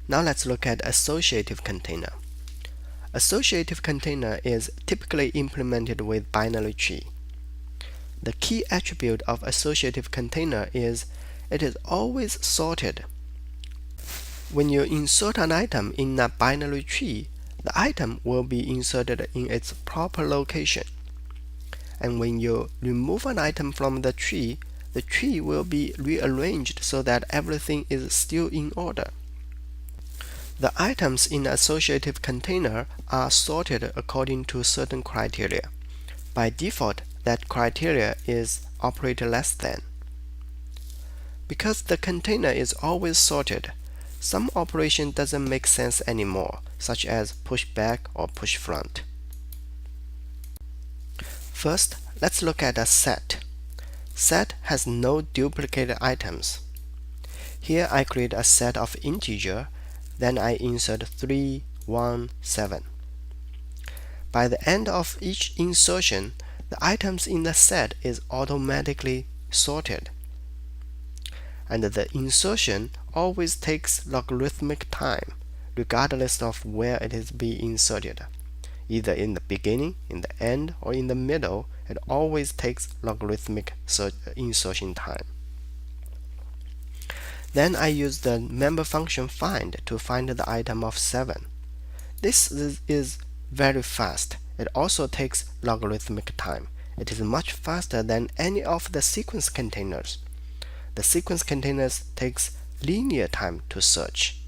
Now let's look at associative container. Associative container is typically implemented with binary tree. The key attribute of associative container is it is always sorted. When you insert an item in a binary tree, the item will be inserted in its proper location. And when you remove an item from the tree will be rearranged so that everything is still in order. The items in the associative container are sorted according to certain criteria. By default, that criteria is operator less than. Because the container is always sorted, some operation doesn't make sense anymore, such as push back or push front. First, let's look at a set. Set has no duplicate items. Here I create a set of integer, then I insert 3, 1, 7. By the end of each insertion, the items in the set is automatically sorted. And the insertion always takes logarithmic time, regardless of where it is being inserted. Either in the beginning, in the end, or in the middle, it always takes logarithmic insertion time. Then I use the member function find to find the item of 7. This is very fast. It also takes logarithmic time. It is much faster than any of the sequence containers. The sequence containers takes linear time to search.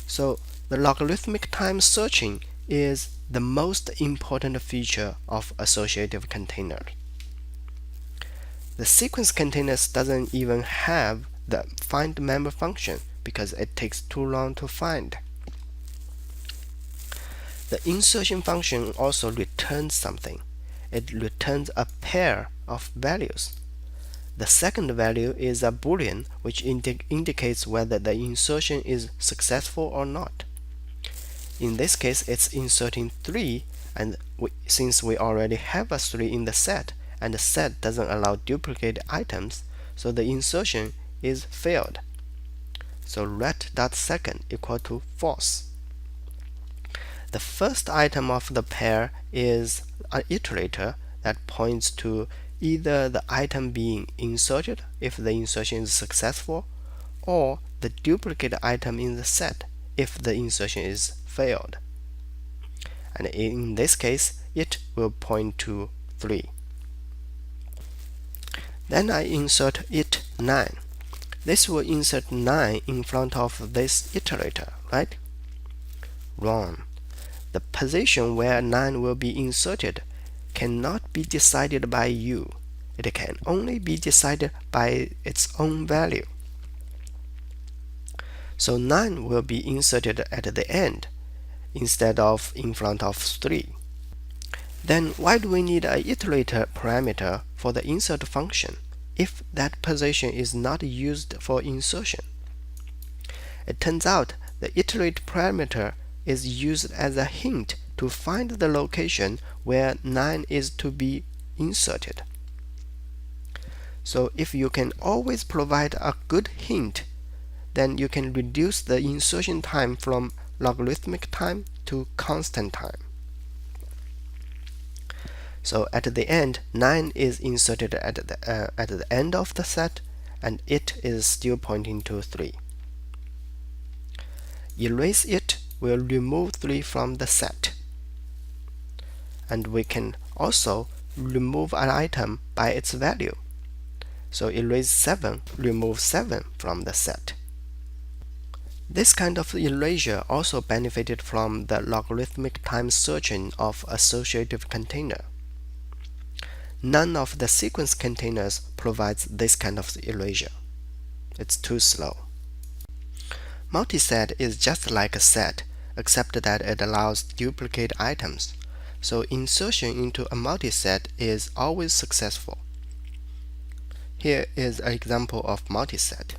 So the logarithmic time searching is the most important feature of associative containers. The sequence containers doesn't even have the find member function because it takes too long to find. The insertion function also returns something. It returns a pair of values. The second value is a boolean which indicates whether the insertion is successful or not. In this case, it's inserting 3, and since we already have a 3 in the set, and the set doesn't allow duplicate items, so the insertion is failed. So ret.second equal to false. The first item of the pair is an iterator that points to either the item being inserted if the insertion is successful, or the duplicate item in the set if the insertion is failed. And in this case, it will point to 3. Then I insert it 9. This will insert 9 in front of this iterator, right? Wrong. The position where 9 will be inserted cannot be decided by you. It can only be decided by its own value. So 9 will be inserted at the end instead of in front of 3. Then why do we need an iterator parameter for the insert function if that position is not used for insertion? It turns out the iterate parameter is used as a hint to find the location where 9 is to be inserted. So if you can always provide a good hint, then you can reduce the insertion time from logarithmic time to constant time. So at the end, 9 is inserted at the end of the set, and it is still pointing to 3. Erase it will remove 3 from the set. And we can also remove an item by its value. So erase 7 removes 7 from the set. This kind of erasure also benefited from the logarithmic time searching of associative container. None of the sequence containers provides this kind of erasure. It's too slow. Multiset is just like a set, except that it allows duplicate items. So insertion into a multiset is always successful. Here is an example of multiset.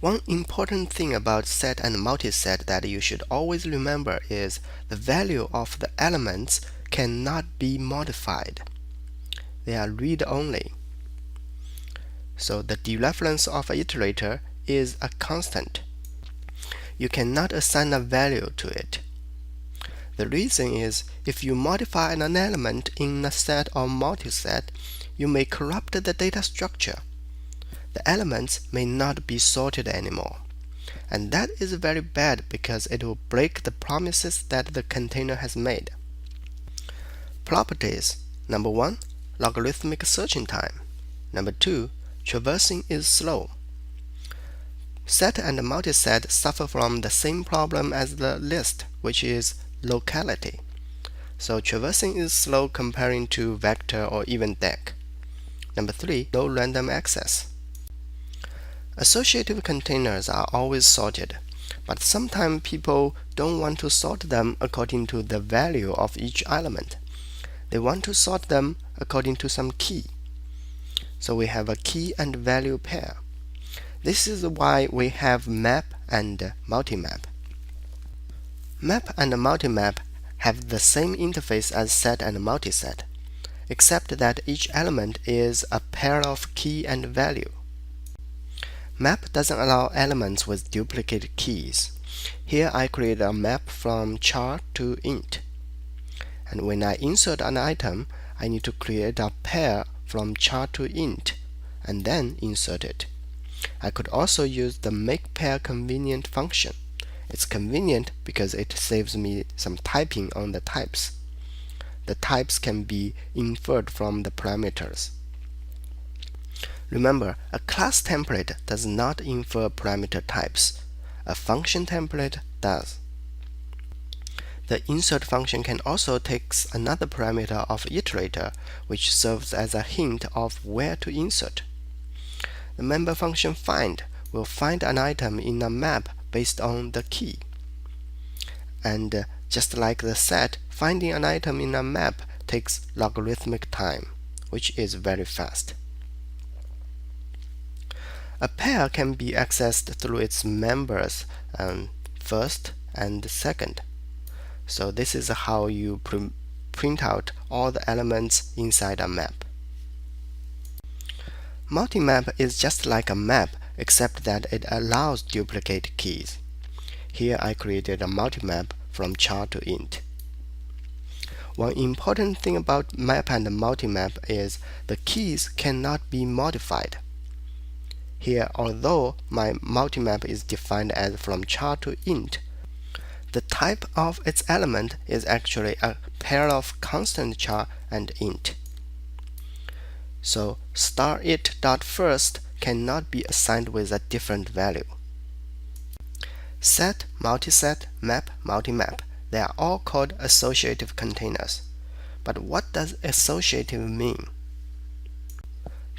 One important thing about set and multiset that you should always remember is the value of the elements cannot be modified. They are read-only. So the dereference of an iterator is a constant. You cannot assign a value to it. The reason is, if you modify an element in a set or multiset, you may corrupt the data structure. The elements may not be sorted anymore. And that is very bad because it will break the promises that the container has made. Properties. Number 1, logarithmic searching time. Number 2, traversing is slow. Set and multiset suffer from the same problem as the list, which is locality. So traversing is slow comparing to vector or even deck. Number 3, no random access. Associative containers are always sorted, but sometimes people don't want to sort them according to the value of each element. They want to sort them according to some key. So we have a key and value pair. This is why we have map and multimap. Map and multimap have the same interface as set and multiset, except that each element is a pair of key and value. Map doesn't allow elements with duplicate keys. Here I create a map from char to int. And when I insert an item, I need to create a pair from char to int and then insert it. I could also use the makePair convenient function. It's convenient because it saves me some typing on the types. The types can be inferred from the parameters. Remember, a class template does not infer parameter types. A function template does. The insert function can also take another parameter of iterator, which serves as a hint of where to insert. The member function find will find an item in a map based on the key. And just like the set, finding an item in a map takes logarithmic time, which is very fast. A pair can be accessed through its members first and second. So this is how you print out all the elements inside a map. Multimap is just like a map, except that it allows duplicate keys. Here I created a multimap from char to int. One important thing about map and multimap is the keys cannot be modified. Here, although my multimap is defined as from char to int, the type of its element is actually a pair of constant char and int. So starIt.first cannot be assigned with a different value. Set, multiset, map, multimap, they are all called associative containers. But what does associative mean?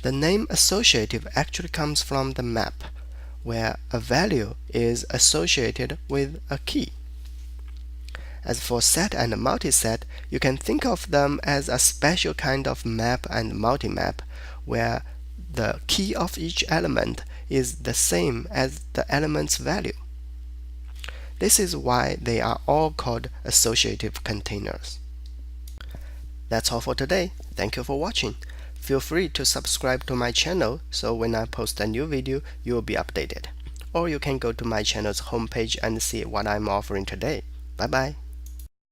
The name associative actually comes from the map, where a value is associated with a key. As for set and multiset, you can think of them as a special kind of map and multimap, where the key of each element is the same as the element's value. This is why they are all called associative containers. That's all for today. Thank you for watching. Feel free to subscribe to my channel so when I post a new video, you will be updated. Or you can go to my channel's homepage and see what I'm offering today. Bye bye.